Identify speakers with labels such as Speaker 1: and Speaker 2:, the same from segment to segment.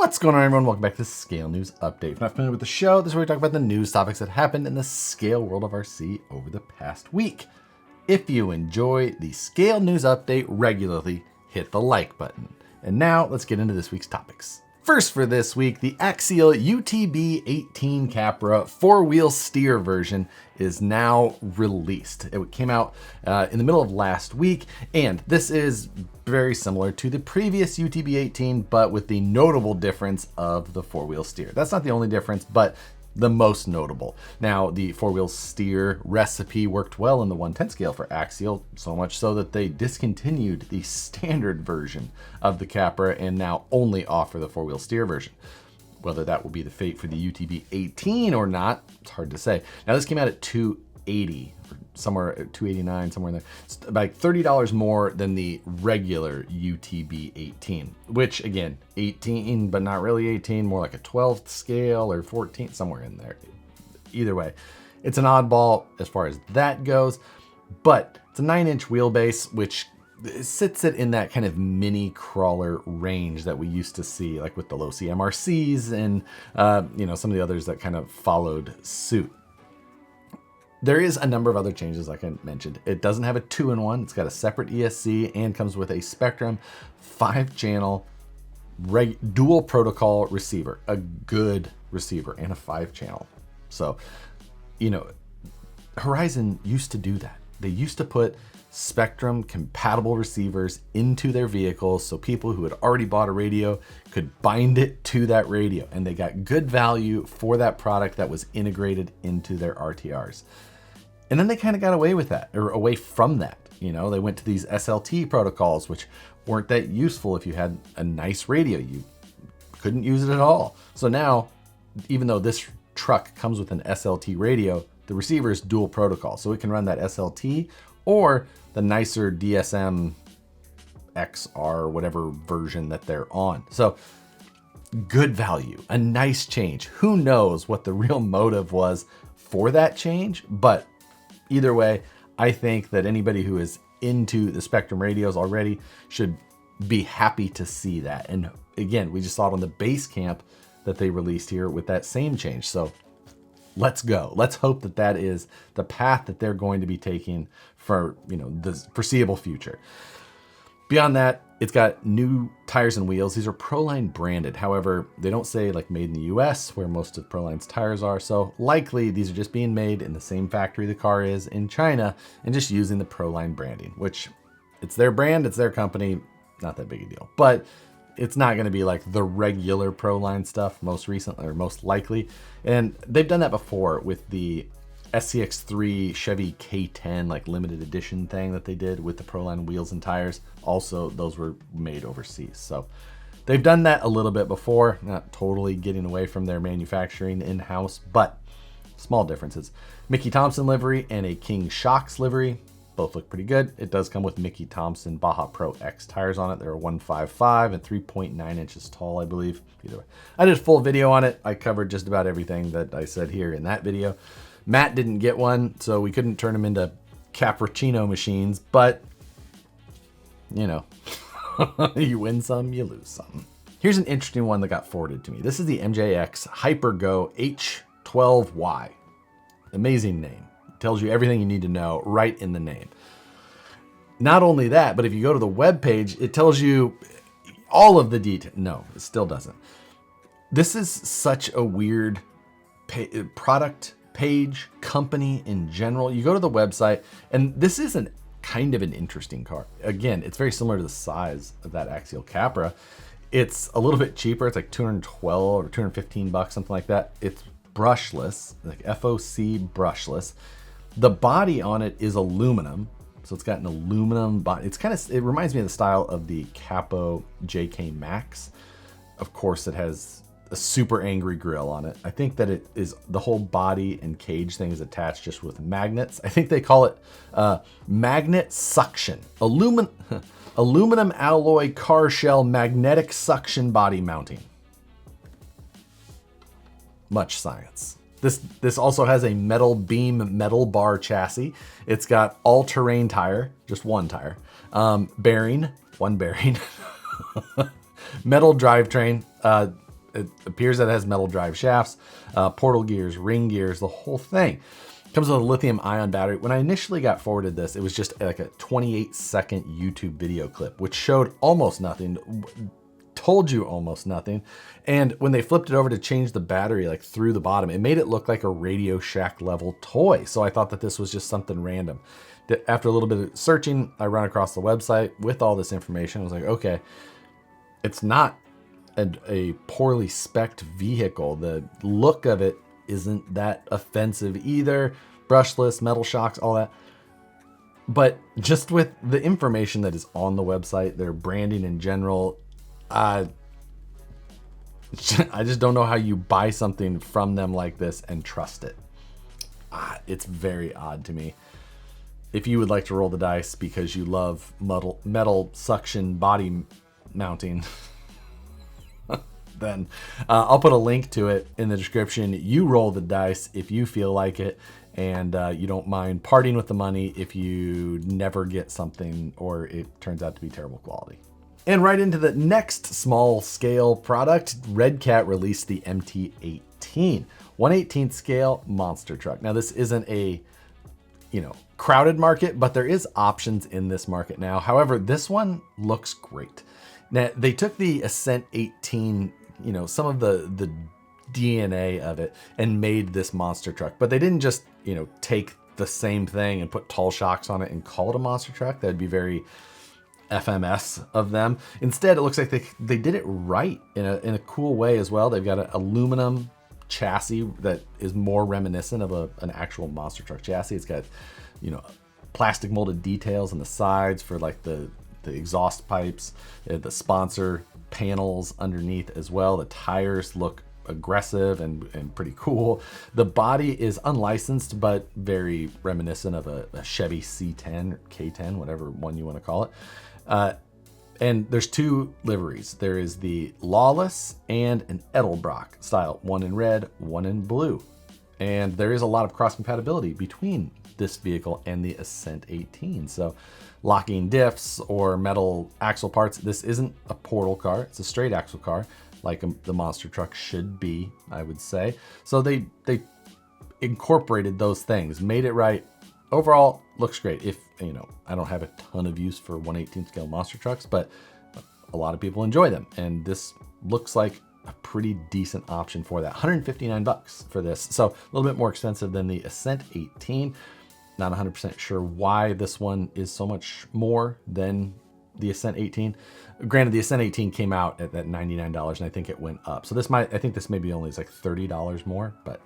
Speaker 1: What's going on, everyone? Welcome back to the Scale News Update. If you're not familiar with the show, this is where we talk about the news topics that happened in the scale world of RC over the past week. If you enjoy the Scale News Update regularly, hit the like button. And now let's get into this week's topics. First for this week, the Axial UTB18 Capra 4-wheel steer version is now released. It came out in the middle of last week, and this is very similar to the previous UTB18, but with the notable difference of the 4-wheel steer. That's not the only difference, but the most notable. Now, the 4-wheel steer recipe worked well in the 1/10 scale for Axial, so much so that they discontinued the standard version of the Capra and now only offer the 4-wheel steer version. Whether that will be the fate for the UTB18 or not, it's hard to say. Now, this came out at $280, or somewhere at $289, somewhere in there. It's about $30 more than the regular UTB18, which again, 18, but not really 18, more like a 12th scale or 14, somewhere in there. Either way, it's an oddball as far as that goes, but it's a 9-inch wheelbase, which sits it in that kind of mini crawler range that we used to see, like with the low CMRCs and some of the others that kind of followed suit. There is a number of other changes, like I mentioned. It doesn't have a 2-in-1. It's got a separate ESC and comes with a Spectrum 5-channel dual protocol receiver, a good receiver, and a 5-channel. So, Horizon used to do that. They used to put Spectrum compatible receivers into their vehicles so people who had already bought a radio could bind it to that radio, and they got good value for that product that was integrated into their RTRs. And then they kind of got away with that, or away from that. They went to these SLT protocols, which weren't that useful. If you had a nice radio, you couldn't use it at all. So now, even though this truck comes with an SLT radio, the receiver is dual protocol. So it can run that SLT or the nicer DSM XR, whatever version that they're on. So good value, a nice change. Who knows what the real motive was for that change, but either way, I think that anybody who is into the Spectrum radios already should be happy to see that. And again, we just saw it on the base camp that they released here with that same change. So let's go. Let's hope that that is the path that they're going to be taking for, the foreseeable future. Beyond that, it's got new tires and wheels. These are Proline branded. However, they don't say like made in the US, where most of Proline's tires are. So likely these are just being made in the same factory the car is in China and just using the Proline branding, which it's their brand, it's their company, not that big a deal. But it's not going to be like the regular Proline stuff most recently, or most likely. And they've done that before with the SCX3 Chevy K10 like limited edition thing that they did with the Proline wheels and tires. Also, those were made overseas. So they've done that a little bit before, not totally getting away from their manufacturing in-house, but small differences. Mickey Thompson livery and a King Shocks livery. Both look pretty good. It does come with Mickey Thompson Baja Pro X tires on it. They're 155 and 3.9 inches tall, I believe. Either way, I did a full video on it. I covered just about everything that I said here in that video. Matt didn't get one, so we couldn't turn them into cappuccino machines, but you win some, you lose some. Here's an interesting one that got forwarded to me. This is the MJX Hyper Go H12Y. Amazing name. Tells you everything you need to know right in the name. Not only that, but if you go to the web page, it tells you all of the details. No, it still doesn't. This is such a weird product page, company in general. You go to the website, and this is kind of an interesting car. Again, it's very similar to the size of that Axial Capra. It's a little bit cheaper. It's like $212 or $215, something like that. It's brushless, like FOC brushless. The body on it is aluminum, so it's got an aluminum body. It reminds me of the style of the Capo JK Max. Of course, it has a super angry grill on it. I think that it is the whole body and cage thing is attached just with magnets. I think they call it magnet suction. Aluminum alloy car shell magnetic suction body mounting. Much science. This also has a metal beam, metal bar chassis. It's got all-terrain tire, just one tire. Bearing, one bearing. Metal drivetrain. It appears that it has metal drive shafts, portal gears, ring gears, the whole thing. Comes with a lithium ion battery. When I initially got forwarded this, it was just like a 28-second YouTube video clip, which showed almost nothing, told you almost nothing. And when they flipped it over to change the battery like through the bottom, it made it look like a Radio Shack level toy. So I thought that this was just something random. After a little bit of searching, I ran across the website with all this information. I was like, okay, it's not a poorly spec'd vehicle. The look of it isn't that offensive either. Brushless, metal shocks, all that. But just with the information that is on the website, their branding in general, I just don't know how you buy something from them like this and trust it. It's very odd to me. If you would like to roll the dice because you love metal suction body mounting, then I'll put a link to it in the description. You roll the dice if you feel like it, and you don't mind parting with the money if you never get something or it turns out to be terrible quality. And right into the next small scale product, Redcat released the MT18, 1/18 scale monster truck. Now this isn't a, crowded market, but there is options in this market now. However, this one looks great. Now they took the Ascent 18, some of the DNA of it and made this monster truck, but they didn't just, take the same thing and put tall shocks on it and call it a monster truck. That'd be very FMS of them. Instead, it looks like they did it right in a cool way as well. They've got an aluminum chassis that is more reminiscent of an actual monster truck chassis. It's got, plastic molded details on the sides for like the exhaust pipes, the sponsor panels underneath as well. The tires look aggressive and pretty cool. The body is unlicensed, but very reminiscent of a Chevy C10 or K10, whatever one you want to call it. And there's two liveries. There is the Lawless and an Edelbrock style, one in red, one in blue. And there is a lot of cross compatibility between this vehicle and the Ascent 18. So locking diffs or metal axle parts, this isn't a portal car, it's a straight axle car, like the monster truck should be, I would say. So they incorporated those things, made it right. Overall, looks great. If, I don't have a ton of use for 1/18 scale monster trucks, but a lot of people enjoy them. And this looks like a pretty decent option for that. 159 bucks for this. So a little bit more expensive than the Ascent 18. Not 100% sure why this one is so much more than the Ascent 18. Granted, the Ascent 18 came out at that $99 and I think it went up. So I think this maybe only is like $30 more, but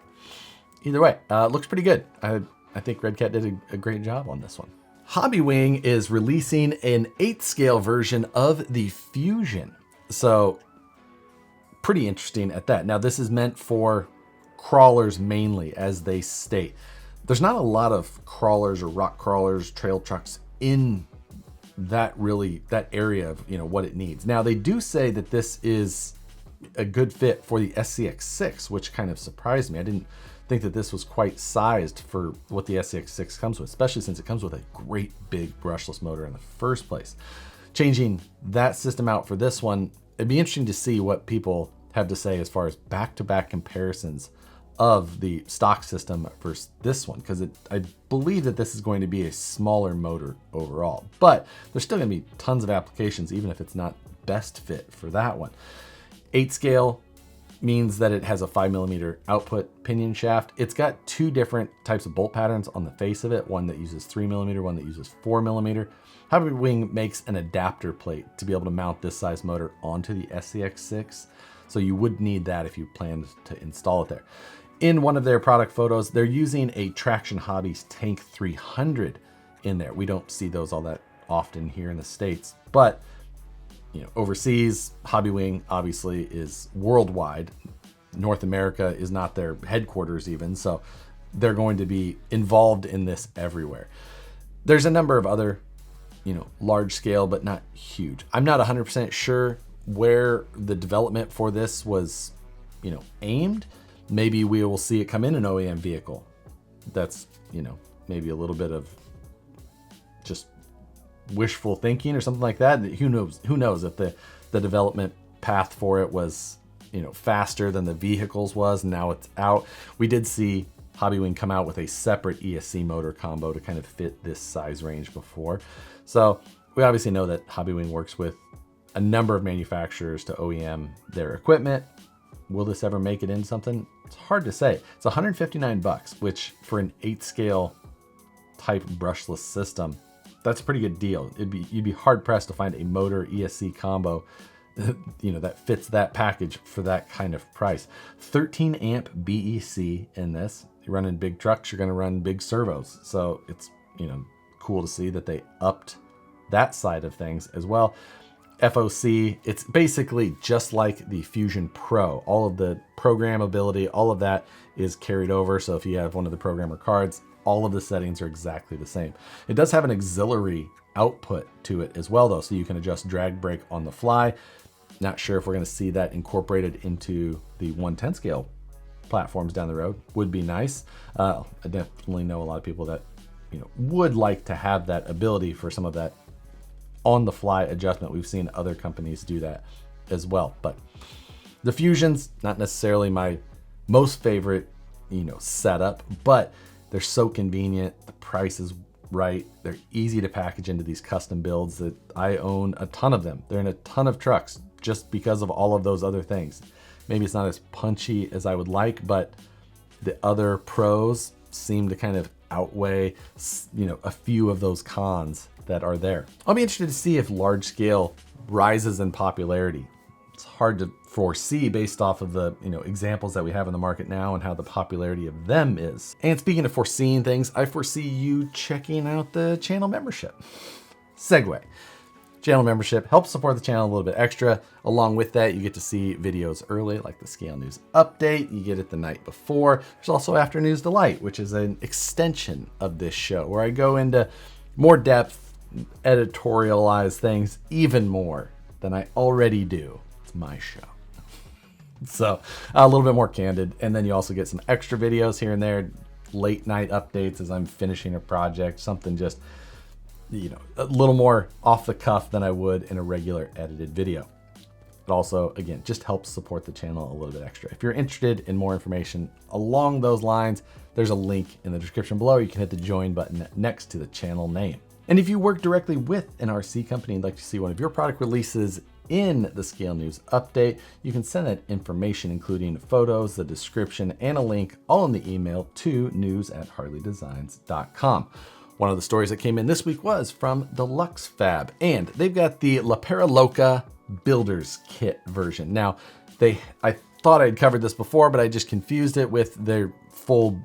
Speaker 1: either way, looks pretty good. I think Redcat did a great job on this one. Hobbywing is releasing an 8th scale version of the Fusion. So pretty interesting at that. Now this is meant for crawlers mainly, as they state. There's not a lot of crawlers or rock crawlers, trail trucks in that area of what it needs. Now they do say that this is a good fit for the SCX6, which kind of surprised me. I didn't think that this was quite sized for what the SCX6 comes with, especially since it comes with a great big brushless motor in the first place. Changing that system out for this one, it'd be interesting to see what people have to say as far as back-to-back comparisons of the stock system versus this one, because I believe that this is going to be a smaller motor overall, but there's still going to be tons of applications, even if it's not best fit for that one. 8 scale means that it has a 5mm output pinion shaft. It's got two different types of bolt patterns on the face of it, one that uses 3mm, one that uses 4mm. Hobbywing makes an adapter plate to be able to mount this size motor onto the SCX6, so you would need that if you planned to install it there. In one of their product photos, they're using a Traction Hobbies Tank 300 in there. We don't see those all that often here in the States, but overseas, Hobbywing obviously is worldwide. North America is not their headquarters even, so they're going to be involved in this everywhere. There's a number of other, large scale, but not huge. I'm not 100% sure where the development for this was, aimed. Maybe we will see it come in an OEM vehicle. That's, maybe a little bit of just wishful thinking or something like that. Who knows if the development path for it was, faster than the vehicles was. Now it's out. We did see Hobbywing come out with a separate ESC motor combo to kind of fit this size range before. So we obviously know that Hobbywing works with a number of manufacturers to OEM their equipment. Will this ever make it in something? It's hard to say. It's 159 bucks, which for an 8 scale type brushless system, that's a pretty good deal. You'd be hard pressed to find a motor ESC combo that fits that package for that kind of price. 13 amp BEC in this. You're running big trucks, you're going to run big servos. So it's, cool to see that they upped that side of things as well. FOC, it's basically just like the Fusion Pro. All of the programmability, all of that is carried over. So if you have one of the programmer cards, all of the settings are exactly the same. It does have an auxiliary output to it as well, though, so you can adjust drag brake on the fly. Not sure if we're going to see that incorporated into the 110 scale platforms down the road. Would be nice. I definitely know a lot of people that would like to have that ability for some of that on the fly adjustment. We've seen other companies do that as well, but the Fusion's not necessarily my most favorite setup, but they're so convenient. The price is right. They're easy to package into these custom builds that I own a ton of them. They're in a ton of trucks just because of all of those other things. Maybe it's not as punchy as I would like, but the other pros seem to kind of outweigh a few of those cons that are there. I'll be interested to see if large scale rises in popularity. It's hard to foresee based off of the examples that we have in the market now and how the popularity of them is. And speaking of foreseeing things, I foresee you checking out the channel membership. Segue. Channel membership helps support the channel a little bit extra. Along with that, you get to see videos early, like the Scale News update. You get it the night before. There's also After News Delight, which is an extension of this show where I go into more depth, editorialize things even more than I already do. It's my show. So a little bit more candid. And then you also get some extra videos here and there, late night updates as I'm finishing a project, something just a little more off the cuff than I would in a regular edited video. It also, again, just helps support the channel a little bit extra. If you're interested in more information along those lines, there's a link in the description below. You can hit the join button next to the channel name. And if you work directly with an RC company and like to see one of your product releases in the Scale News update, you can send that information, including photos, the description, and a link, all in the email to news@harleydesigns.com. One of the stories that came in this week was from Dlux Fab, and they've got the Perra Loca Builder's Kit version. Now, I thought I'd covered this before, but I just confused it with their full,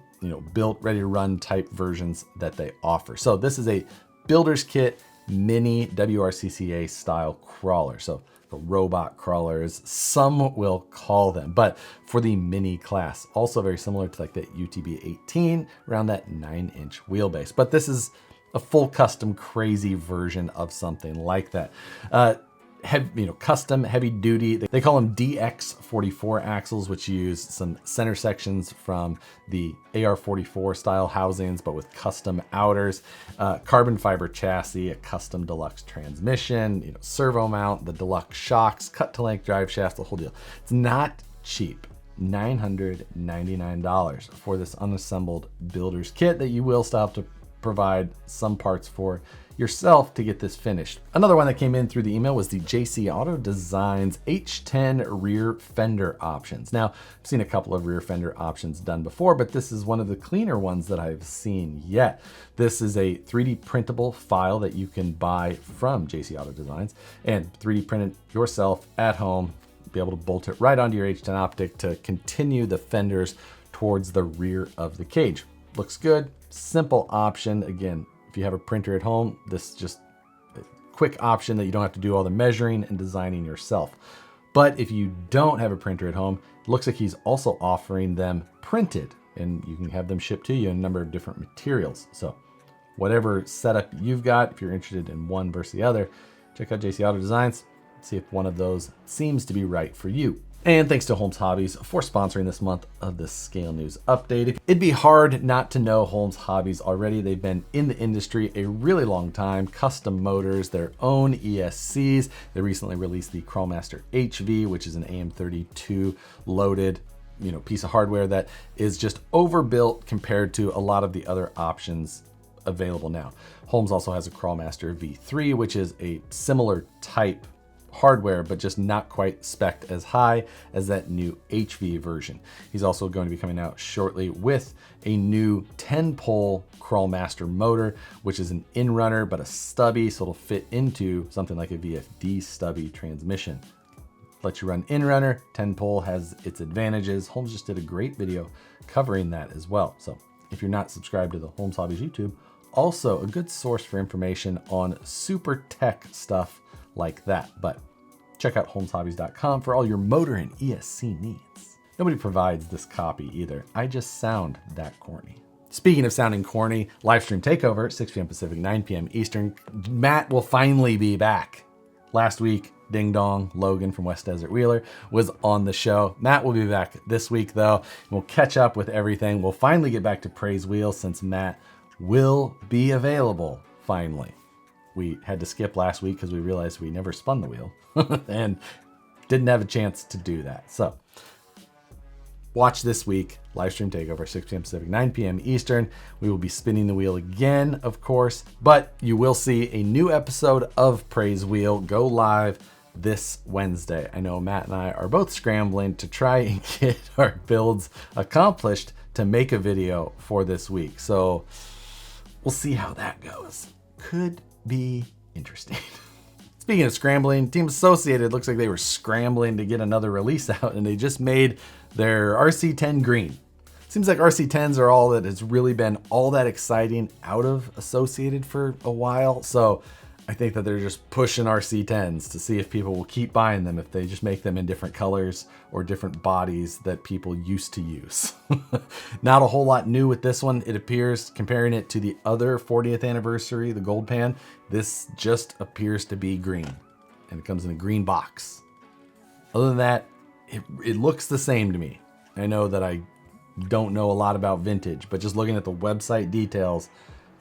Speaker 1: built, ready to run type versions that they offer. So this is a Builder's Kit mini WRCCA style crawler. So the robot crawlers, some will call them, but for the mini class, also very similar to like the UTB 18, around that 9-inch wheelbase. But this is a full custom crazy version of something like that. Custom heavy duty. They call them DX44 axles, which use some center sections from the AR44 style housings, but with custom outers, carbon fiber chassis, a custom Dlux transmission, servo mount, the Dlux shocks, cut to length drive shafts, the whole deal. It's not cheap. $999 for this unassembled builder's kit that you will still have to provide some parts for yourself to get this finished. Another one that came in through the email was the JC Auto Designs H10 rear fender options. Now, I've seen a couple of rear fender options done before, but this is one of the cleaner ones that I've seen yet. This is a 3D printable file that you can buy from JC Auto Designs and 3D print it yourself at home, be able to bolt it right onto your H10 Optic to continue the fenders towards the rear of the cage. Looks good, simple option. Again, if you have a printer at home, this is just a quick option that you don't have to do all the measuring and designing yourself. But if you don't have a printer at home, it looks like he's also offering them printed, and you can have them shipped to you in a number of different materials. So whatever setup you've got, if you're interested in one versus the other, check out JC Auto Designs, see if one of those seems to be right for you. And thanks to Holmes Hobbies for sponsoring this month of the Scale News Update. It'd be hard not to know Holmes Hobbies already. They've been in the industry a really long time. Custom motors, their own ESCs. They recently released the Crawlmaster HV, which is an AM32 loaded, piece of hardware that is just overbuilt compared to a lot of the other options available now. Holmes also has a Crawlmaster V3, which is a similar type hardware, but just not quite spec'd as high as that new HV version. He's also going to be coming out shortly with a new 10-pole Crawlmaster motor, which is an in-runner, but a stubby, so it'll fit into something like a VFD stubby transmission. Let you run in-runner, 10-pole has its advantages. Holmes just did a great video covering that as well. So if you're not subscribed to the Holmes Hobbies YouTube, also a good source for information on super tech stuff like that. But check out holmeshobbies.com for all your motor and ESC needs. Nobody provides this copy either. I just sound that corny. Speaking of sounding corny, Livestream Takeover, 6 p.m. Pacific, 9 p.m. Eastern. Matt will finally be back. Last week, Ding Dong, Logan from West Desert Wheeler was on the show. Matt will be back this week though. We'll catch up with everything. We'll finally get back to Praise Wheel since Matt will be available finally. We had to skip last week because we realized we never spun the wheel and didn't have a chance to do that. So watch this week, Livestream Takeover, 6 p.m. Pacific, 9 p.m. Eastern. We will be spinning the wheel again, of course, but you will see a new episode of Praise Wheel go live this Wednesday. I know Matt and I are both scrambling to try and get our builds accomplished to make a video for this week. So we'll see how that goes. Could be interesting. Speaking of scrambling, Team Associated looks like they were scrambling to get another release out, and they just made their RC10 green. Seems like RC10s are all that has really been all that exciting out of Associated for a while. So I think that they're just pushing RC10s to see if people will keep buying them if they just make them in different colors or different bodies that people used to use. Not a whole lot new with this one. It appears, comparing it to the other 40th anniversary, the Gold Pan, this just appears to be green, and it comes in a green box. Other than that, it looks the same to me. I know that I don't know a lot about vintage, but just looking at the website details,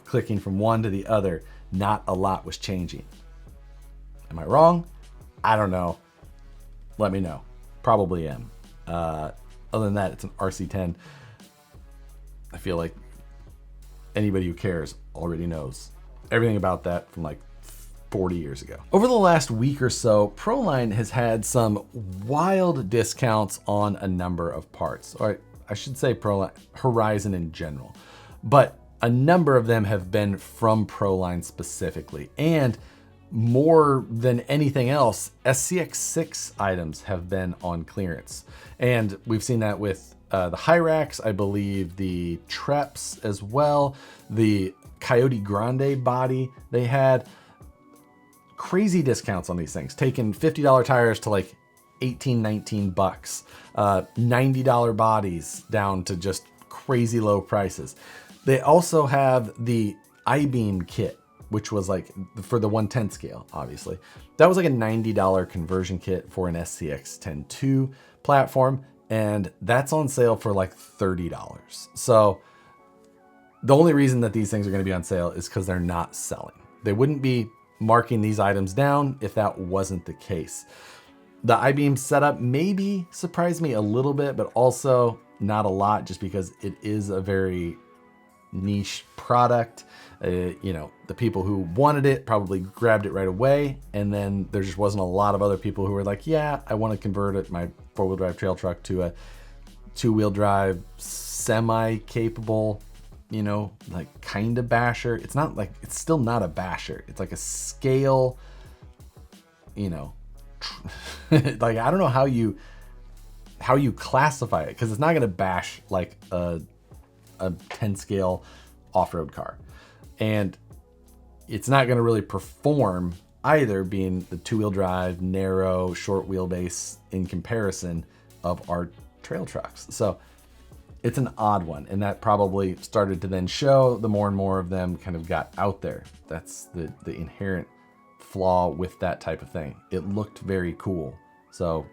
Speaker 1: clicking from one to the other, not a lot was changing. Am I wrong? I don't know. Let me know. Probably am. Other than that, it's an RC10. I feel like anybody who cares already knows everything about that from like 40 years ago. Over the last week or so, Proline has had some wild discounts on a number of parts. Or I should say Proline, Horizon in general. But a number of them have been from Proline specifically, and more than anything else, SCX6 items have been on clearance. And we've seen that with the Hyrax, I believe the Treps as well, the Coyote Grande body they had. Crazy discounts on these things, taking $50 tires to like 18, 19 bucks, $90 bodies down to just crazy low prices. They also have the I-beam kit, which was like for the 110 scale, obviously. That was like a $90 conversion kit for an SCX 10.2 platform, and that's on sale for like $30. So the only reason that these things are going to be on sale is because they're not selling. They wouldn't be marking these items down if that wasn't the case. The I-beam setup maybe surprised me a little bit, but also not a lot, just because it is a very niche product. The people who wanted it probably grabbed it right away, and then there just wasn't a lot of other people who were like, yeah, I want to convert it, my four-wheel drive trail truck, to a two-wheel drive semi-capable, like kind of basher. It's not like, it's still not a basher. It's like a scale, like I don't know how you classify it, because it's not going to bash like a 10 scale off-road car, and it's not going to really perform either, being the two-wheel drive narrow short wheelbase in comparison of our trail trucks. So it's an odd one, and that probably started to then show the more and more of them kind of got out there. That's the inherent flaw with that type of thing. It looked very cool, so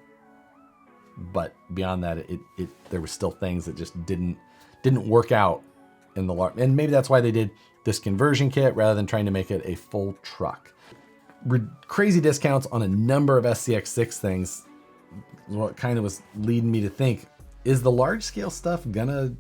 Speaker 1: but beyond that, there were still things that just didn't work out in the large. And maybe that's why they did this conversion kit rather than trying to make it a full truck. Crazy discounts on a number of SCX6 things. What kind of was leading me to think, is the large scale stuff gonna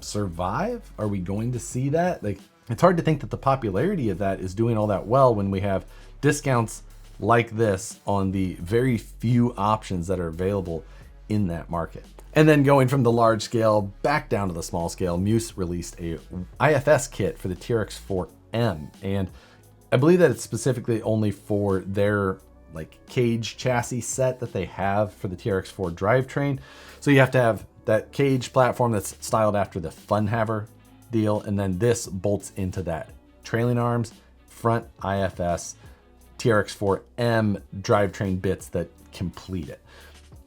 Speaker 1: survive? Are we going to see that? Like, it's hard to think that the popularity of that is doing all that well when we have discounts like this on the very few options that are available in that market. And then going from the large scale back down to the small scale, Meus released a IFS kit for the TRX4m, and I believe that it's specifically only for their like cage chassis set that they have for the TRX4 drivetrain. So you have to have that cage platform that's styled after the Funhaver deal, and then this bolts into that trailing arms, front IFS, TRX4m drivetrain bits that complete it.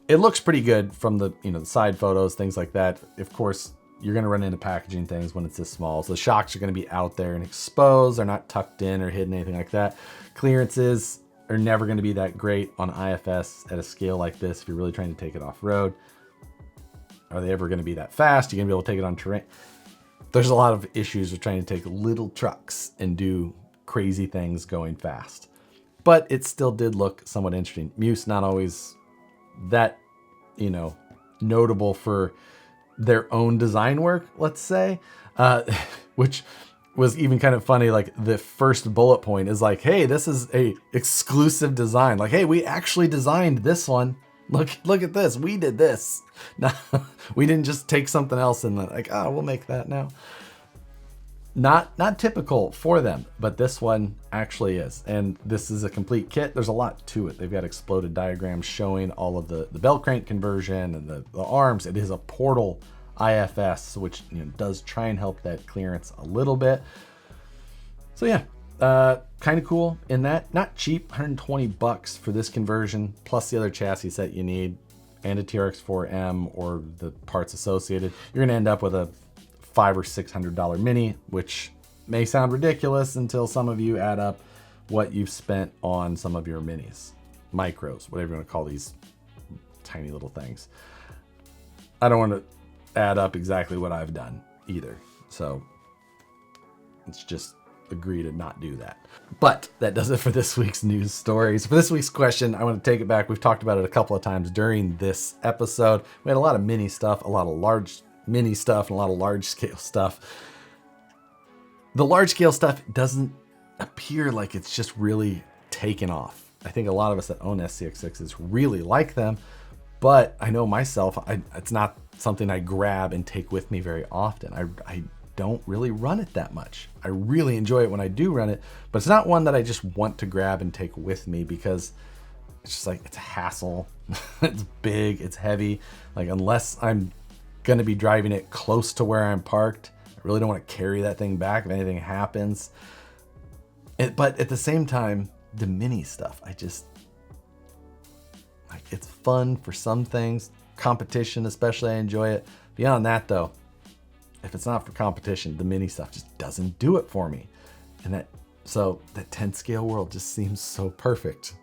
Speaker 1: It looks pretty good from the, the side photos, things like that. Of course, you're gonna run into packaging things when it's this small. So the shocks are gonna be out there and exposed. They're not tucked in or hidden, anything like that. Clearances are never gonna be that great on IFS at a scale like this if you're really trying to take it off-road. Are they ever gonna be that fast? You're gonna be able to take it on terrain. There's a lot of issues with trying to take little trucks and do crazy things going fast. But it still did look somewhat interesting. Meus not always that, notable for their own design work, let's say, which was even kind of funny. Like the first bullet point is like, hey, this is a exclusive design. Like, hey, we actually designed this one. Look at this. We did this. No, we didn't just take something else and like, oh, we'll make that now. Not typical for them, but this one actually is. And this is a complete kit. There's a lot to it. They've got exploded diagrams showing all of the bell crank conversion and the arms. It is a portal IFS, which does try and help that clearance a little bit. So yeah, kind of cool in that. Not cheap, 120 bucks for this conversion, plus the other chassis set you need, and a TRX4m or the parts associated. You're gonna end up with a $500 or $600 mini, which may sound ridiculous until some of you add up what you've spent on some of your minis, micros, whatever you want to call these tiny little things. I don't want to add up exactly what I've done either. So let's just agree to not do that. But that does it for this week's news stories. For this week's question, I want to take it back. We've talked about it a couple of times during this episode. We had a lot of mini stuff, a lot of large mini stuff, and a lot of large scale stuff. The large scale stuff doesn't appear like it's just really taken off. I think a lot of us that own SCX6s really like them, but I know myself, it's not something I grab and take with me very often. I don't really run it that much. I really enjoy it when I do run it, but it's not one that I just want to grab and take with me because it's just like, it's a hassle. It's big, it's heavy. Like, unless I'm gonna be driving it close to where I'm parked, I really don't want to carry that thing back if anything happens. But at the same time, the mini stuff, it's fun for some things. Competition especially, I enjoy it. Beyond that though, if it's not for competition, the mini stuff just doesn't do it for me. And that 10 scale world just seems so perfect.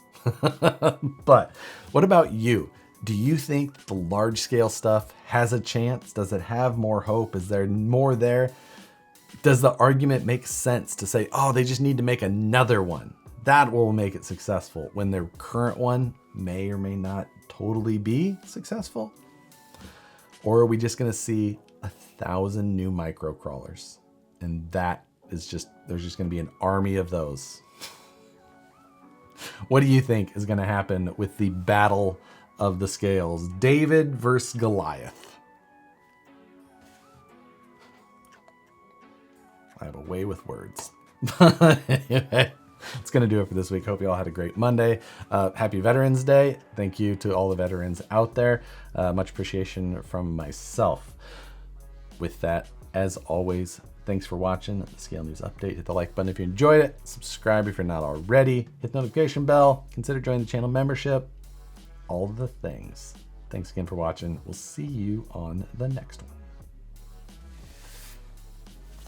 Speaker 1: But what about you? Do you think the large scale stuff has a chance? Does it have more hope? Is there more there? Does the argument make sense to say, oh, they just need to make another one? That will make it successful when their current one may or may not totally be successful? Or are we just gonna see 1,000 new micro crawlers? And that is there's just gonna be an army of those. What do you think is gonna happen with the battle of the scales? David versus Goliath. I have a way with words. Anyway, it's going to do it for this week. Hope you all had a great Monday. Happy Veterans Day. Thank you to all the veterans out there. Much appreciation from myself. With that, as always, thanks for watching the Scale News Update. Hit the like button if you enjoyed it. Subscribe if you're not already. Hit the notification bell. Consider joining the channel membership. All the things. Thanks again for watching. We'll see you on the next one.